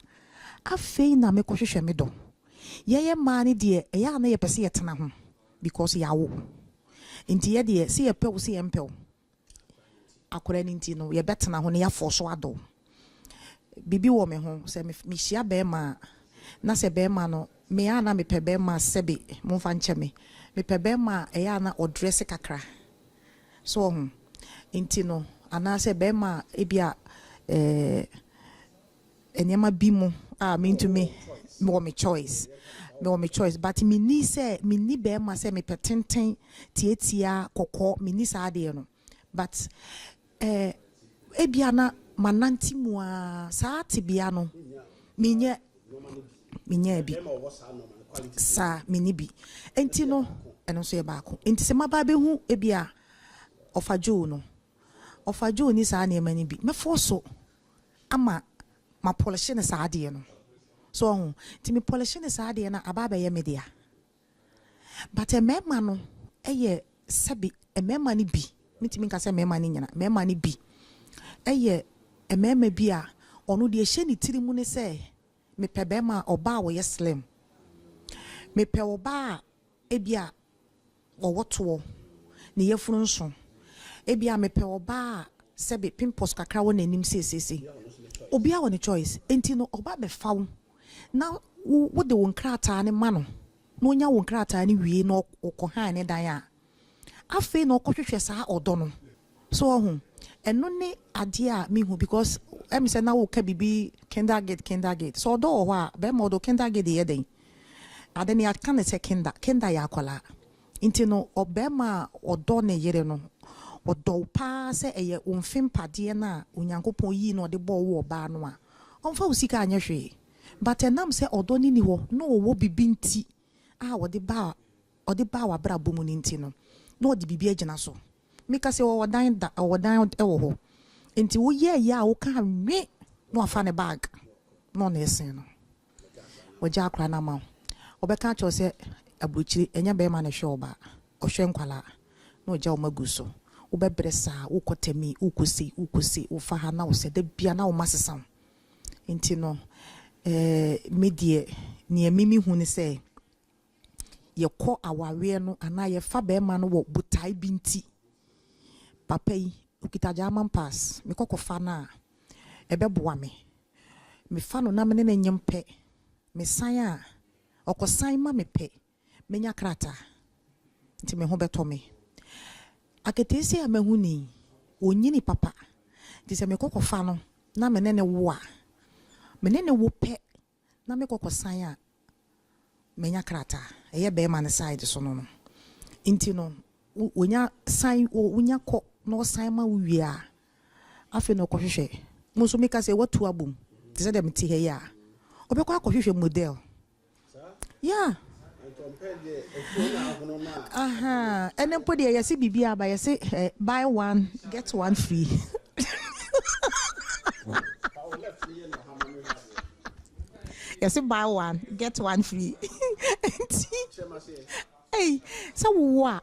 afei na me kohwehwe me do ye ma ne de eya na ye pese ye tena ho because yawo inti ye de se ye pe wo se ye mpe akora ni inti no ye betena ho ne ya forso ado bibi wo me ho se me hia be ma na se be ma no me ya na me pe be ma sebe mo fa nche me pe be ma eya na odress kakra so inti no ana se be ma ebia enyama bi mu me to me me choice but me ni say me ni be ma say me petenten tietia kokko me ni sa de no but ebia na mananti mu a sa tibia no minye bi sa mini bi enti no eno so ye baako enti se maba be hu ebia ofajo ni sa na emani bi me forso ama ma polish ne sa de no so ti me polish ne sa de na aba ba ye media but emema no eye sabi emema ni bi mitimi nka se emema ni nyina emema ni bi eye emema bi a ono de ehye ni tiri mu ne se me pebe ma oba wo ye slim me pe oba ebia owoto ne yefunu nso ebia me pe oba sebe pimples kakra wo nanim sesese obi a wo ne choice enti no oba be fawo na wo de won krata ne ma no na onya won krata ne wie no okohan ne dan a afi no okohwehwe saa odo no so ohun eno ne ade a me hu because em say na wo ka bibi kindergate so odo ho a be mo do kindergate ye den ade ne aka ne se kinder ya akwala nti no obema odo ne yere no odo pa se eye onfim pade na onyankopon yi no de bo wo ba no a onfa usika anya hwe but enam se odo ni ho no wo bibi nti a wo de ba wa bra bomu ni nti no no de bibi agina so meka se wo dan ewo ho nti wo ye ya wo ka nwe no afa ne bag no na esen no wo ja akra na ma obeka cho se abrochiri enya be ma ne hwe oba ohwe nkwala no ja o maguso wo bebresa wo kotami wo kosi wo fa ha na wo se de bia na wo masesam nti no medie ne mimi hu ne se ye ko awawe no ana ye fa be ma no wo butai binti papa yi okita German pass me kokofa na ebeboa me fa no na me ne nyempe me san a okosan ma me pe menya krata nti me ho beto me aketesi a mahu ni onyini papa nti se me kokofa no na me ne wo a me ne wo pe na me kokosan a menya krata eye be ma ne side so no nti no wonya san wonya ko no san ma wi a afi no kohwehwe mo so meka se watu abum ti se dem ti he ya obekwa akohwehwe model yeah ene podi ya se bibia ba ya se buy one get one free ya se buy one get one free hey so what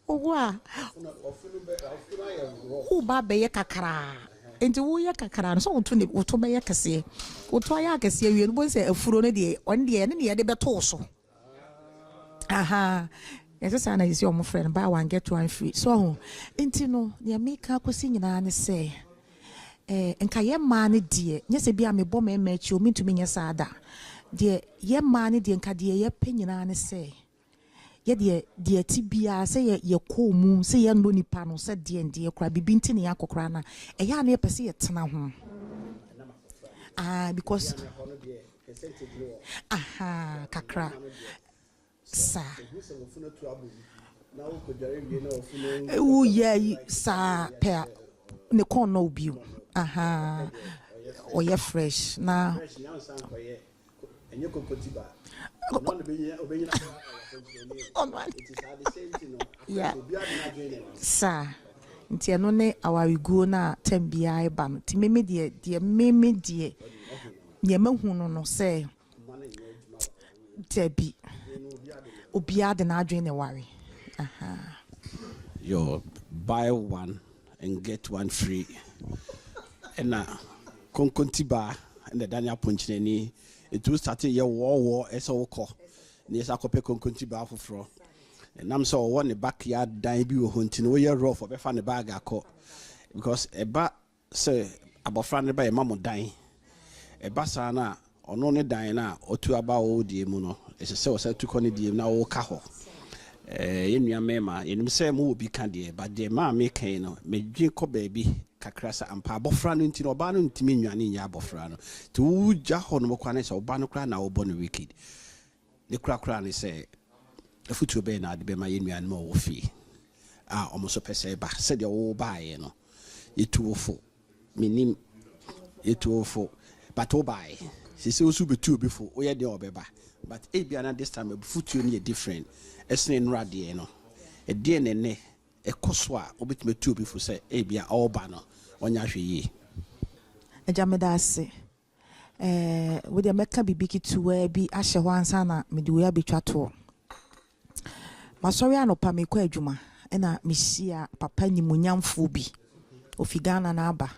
owa who ba be ye kakra enti wo ye kakra no so woto ne woto be ye kese woto ya kese wie no bo se afuro ne de on de ne ye de beto so aha yes say na isi omo friend buy one get one free so enti no ne make akosi nyina ne se enka ye ma ne de nye se bia me bo ma chi o mitumi nye sada de ye ma ne de enka de ye pe nyina ne se ye de tibia se ye ko mu se ye no nipa no se de ende kra bibinti ne yakokra na eya na ye pese ye tena ho because kakra sa yeah sa pe ne kon no bi oye fresh na And you could put it back. Not the baby, obeying it is the same thing. Yeah. We are not doing it. Sir. Nti eno ne awarigo na tambia eba no ti meme de meme de ne mahu no se debi obia de na adwen ne ware aha You buy one and get one free. And konkontiba and the Daniel Punchineni, it will start your war as all call. Near Sakope konkontiba for fro. And I'm so one the backyard debut hunting where you're raw for the fan the bag I caught. Because a bat say about friendly by a mamma dying. A basana or no dina or two about old demono. It's a so said to Connie now caho. In your mema, in the same will be candy, but the mammy cane, may jinko baby, cacrassa and pa bofran into no banner to me and in yabofrano. To Jahon Mokanes or Banocran or Bonnie Wicked. The crackran say. The foot to be na de be my and more fee. Almost a pese ba said your old buy, no. It too full. Meaning it too full. But oh buy. She says be two before we had the obeba. But a be another this time a foot you need different. A snain radiano. A DNA, a coswa, obit me two before say a be all banner on yashi ye. A jamedase with the meka bibiki to where be asha wansana meduya be chato. Masori anopa me kwa adwuma na misia papa ni munyamfo bi ofigana na aba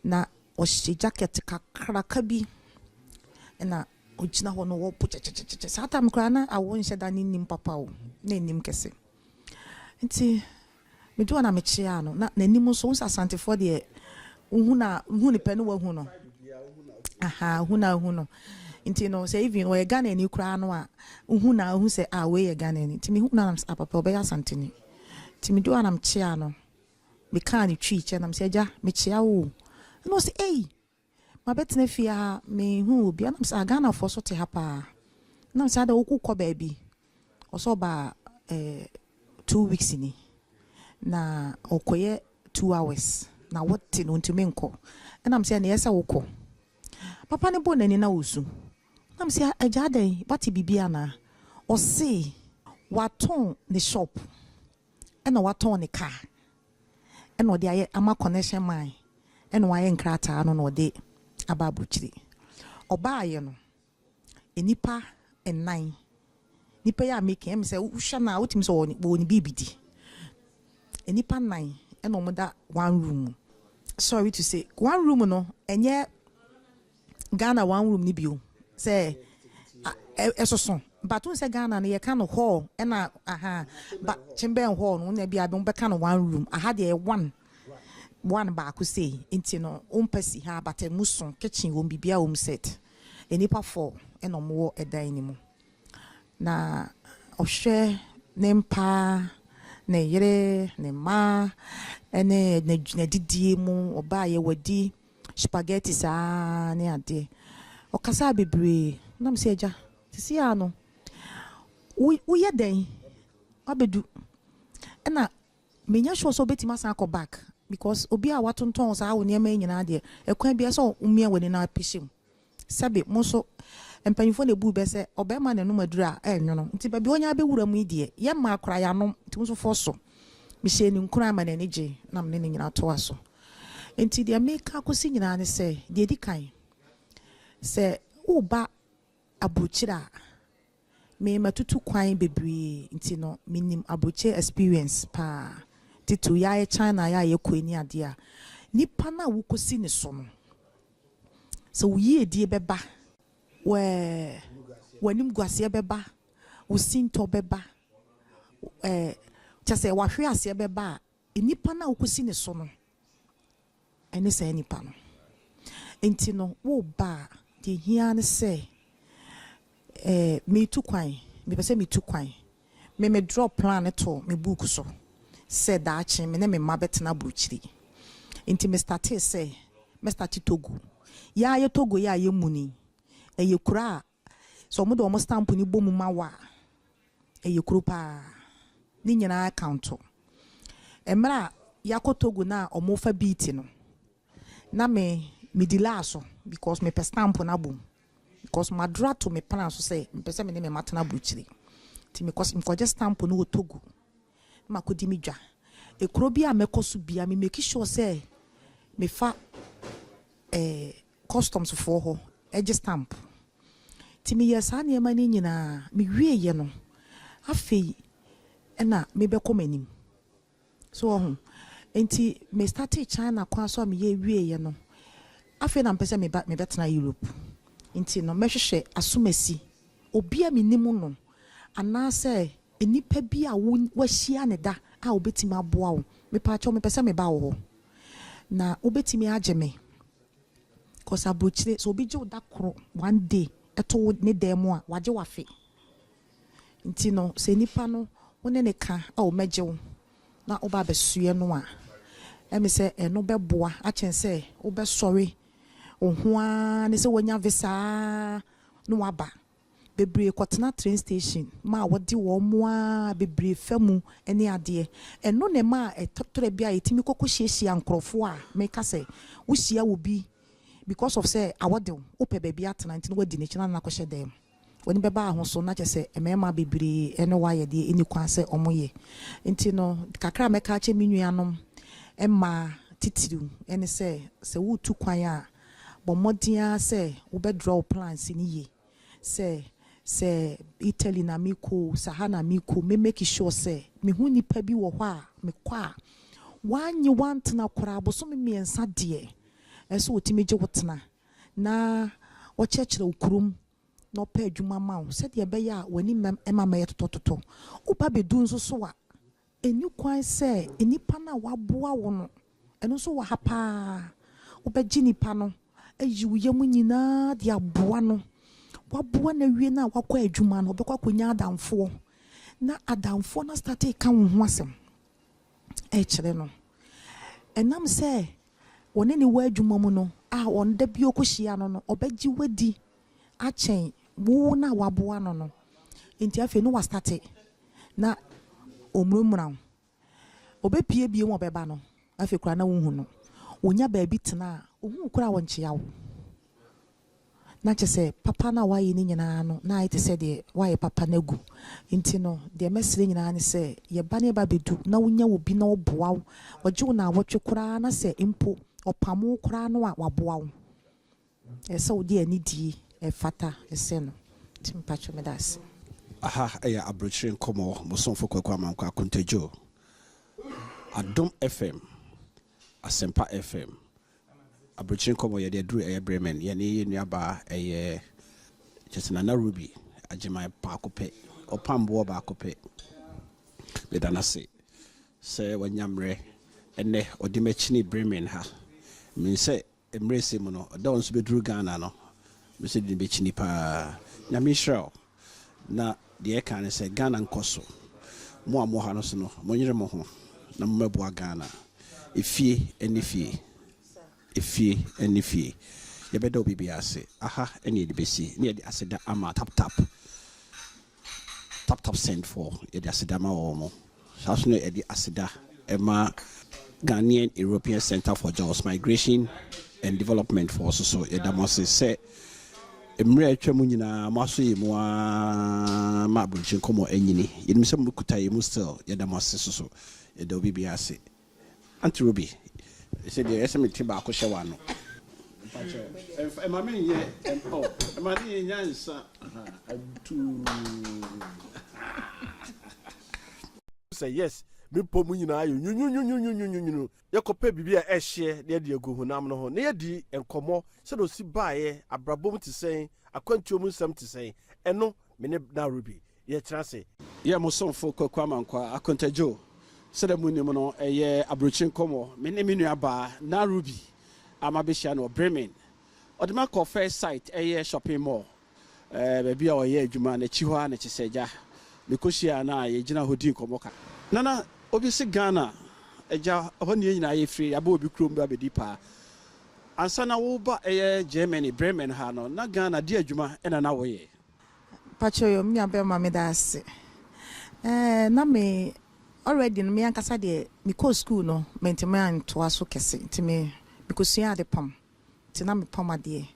na ohye jacket kakraka bi na ogina ho no wo puchecheche sata mkra na awon hyeda ni nim papa o na nim kese nti me do na me chia no na nanim so nsasante for de hu ni pe no wa hu no aha hu no nti no say even we Ghana ni kura no a hu say we Ghana ni timi hu na papa obeya santini timi do anam chia no me kan ni twi che nam say ja me chia wo no say ma betena fia me hu obi anam say Ghana for so te hapa nam say da okukọ baabi oso ba 2 weeks ni na okoye 2 hours na what no ntimi nko enam say na yesa wokọ papa ne bo nani na osu nam say ajaden bati bibia na o say waton the shop ena waton ne car ena odi aye ama connection mine ena waye nkrata no no de ababuchiri oba aye no enipa ennan nipa ya make em say uhwa na utim so woni bibidi enipa 9 ena omoda one room sorry to say one room no enye Ghana one room ni bio say esoso but un say Ghana na ye kan hall na aha but chimben hall no na bia be kan one room aha de one ba ku say nti no umpasi ha but muson kitchen won bibia set enipa 4 na mo edan ni mu na ohwe ne mpa ne yere ne ma ene na didie mu oba ye wadi spaghetti sa ne ade okasa bebre nam se eja sisi ano wo ye den abedu na menya sure so betima san ko back because obi a watonton sa wo ne ma nyina ade ekwan bia so umia wani na pishim sabe mo so empanifo ne bu be se obema ne no madura enyono nti ba bi onya be wura mu ide ye ma akora ya no nti mo so foso mi she ni nkura ma ne je nam ne nyina to aso nti de make akosi nyina ne se de di kan se uba abuchira me matutu kwan bebre nti no minim abuche experience pa titu ya ye China ya ye kwani ade a nipa na wukosi ne so no so wuyi edie beba wanim guase beba wusinto beba chase wahwe ase beba nipa na wukosi ne so no ene se nipa no enti no wo ba de hia ne se me tu kwan me pese me tu kwan me drop plan to me book so se da achi me ne me mabetena bruchiri enti me start say me start Togo ya ye Togo ya ye muni eye kura so mo do mo stamp ni bomu mawa eye kuru pa ni nyina account emra yakọ Togo na omofa beat no na me di laso because me pe stamp na bom because my draw to me plan so say mpese me ne me matana bruchiri ti me just stamp no Togo ma ko di mi dwa ekro bi a mekoso bia me make sure say me fa customs for ho edge stamp ti me yes ane ma ni nyina me wie ye no afei na me be komanim so enti me start China kwa so me ye wie ye no afei na mpese me betena Europe enti no mehwehwe asomasi obi a menimu no anase enipa bi a wahia ne da a obetimi aboa wo me pa cho me pese me ba wo na obetimi age me cause abrochire so obi je da kro one day eto ne dem a waje wafe enti no se nipa no wone ne ka a o meje wo na oba besue no a emi se eno beboa a chen se obe sorry ohua ne se wonya visa no waba bebre kwatena train station ma wodi wo moa bebre famu ene ade eno ne ma etotore bia etimi kokohiesie ankrofo a meka se wo hia wo bi because of say awode ope baabi atena nti no wadi ne china na kohye dem woni beba ahoso na che emema bebre ene waye de eni kwan se omoye nti no kakra meka che menuanom emma titiru ene se wo tu kwan a bomodia se wo be draw plans ni ye se Italy na miko sahana miko me make sure se me hu nipa bi wo hɔ a me kwa wanyi wantena kora boso me miensa de eso otimi gye wotena na wo chechire okurum no pa adwuma ma wo se de be ya wani ema ma yetototo wo ba bedu nso so a eni kwan se enipa na waboa wo no eno so wa hapa wo be gyi nipa no ayi wo yam nyina de aboa no waboa na wie na wakɔ adwuma no obekɔ konya adamfo na adamfo na start ka wo ho asem kyere no enam se woni ne wa adwuma mu no a on da bi okohia no obegyi wadi achen wo na waboa no enti afi no wa start na omromra obepie bie mo beba no afi kura na wo hu no onya ba bi tena ohu kura wo nchia wo na chese papa na waye ni nyina no na ite se de waye papa na gu nti no de mesire nyina ne se ye ba ne ba bedu na wonya wo bi na oboa wo oje na wotwe kura na se impo opamo kura no a waboa wo ese wo de ani di fata ese no timpacho medas aha eya abrochire nkomo mosonfo kwakwa mankwa kontajo Adom FM Asempa FM abrochire nkomo ye de duru Bremen ye ne nuaba eye chesina na Ruby agema pa kope opambo ba kope bedana se wanyamre ene odimachini Bremen ha min se emrese mu no da onso beduru Ghana no me se de bechini pa nyame Israel na de kan se Ghana nkoso mo amoha no so no monyere mo ho na mmabo Ghana efie enifi ye bedo bibi ase aha eni de besi ne de aseda ama tap send for ye de aseda ma wo mo saso no ye de aseda ema Ghanaian European Center for Jobs Migration and Development for so ye da mo se emre atwa nyina maso yi mo ma abrochi nkomo anyini ye nim se mukuta ye mu still ye da mo so ye da bibi ase Auntie Ruby se de eseme tiba ko hye wa no mama ye mama ni nyansa say yes me pomu nyina ayo nyunyunyunyunyunyunu yakopa bibia ehye de de agu hunam no ho ne yedi enkomo se do si baaye abrabom ti sen akwantuom nsam ti sen eno me ne na Ruby ye kira se ye mosonfo kwakwa mankwa akontajo sede munim no eye abrochi nkomo me ne menuaba na Ruby amabehia no Bremen odema ko first site eye shopping mall baabi a oye adwuma na chi ho a na chiseja mekohia na ye gina hodi nkomo ka nana obi se Ghana eja honi nyina ye free aba obi krom ba bedi pa ansa na wo ba eye Germany Bremen ha no na Ghana di adwuma ena na wo ye pacho yo mi abe ma me das na me already no me ankasa de me ko school no mentema to aso kese ntime because ya de pam tina me pam ade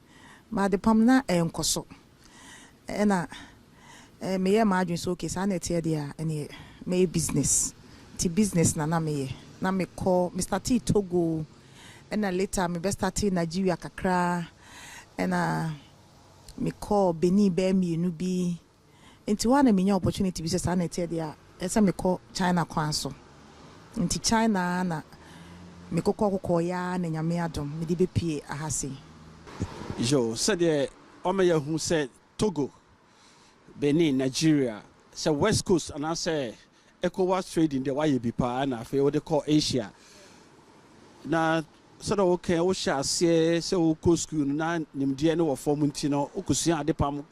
ma de pam na enkoso ɛna meyɛ m'adwene so okay saa na ɛteɛ deɛ a ɛneɛ meyɛ business ti business na meyɛ na me start Togo ɛna later me best start Nigeria kakra ɛna me call Benin be mienu bi nti wa na menya opportunity bi sɛ saa na ɛteɛ deɛ a ɛsɛ me call China kwan so nti China na me kokɔ ya na nyame adom me de bepie ahase yo said the omaya who said Togo Benin Nigeria say West Coast and I say ECOWAS trading the why be pa na fe what they call Asia na sort of okay o sha say o ko school na nimdie no wo form ntino o kusua ade pam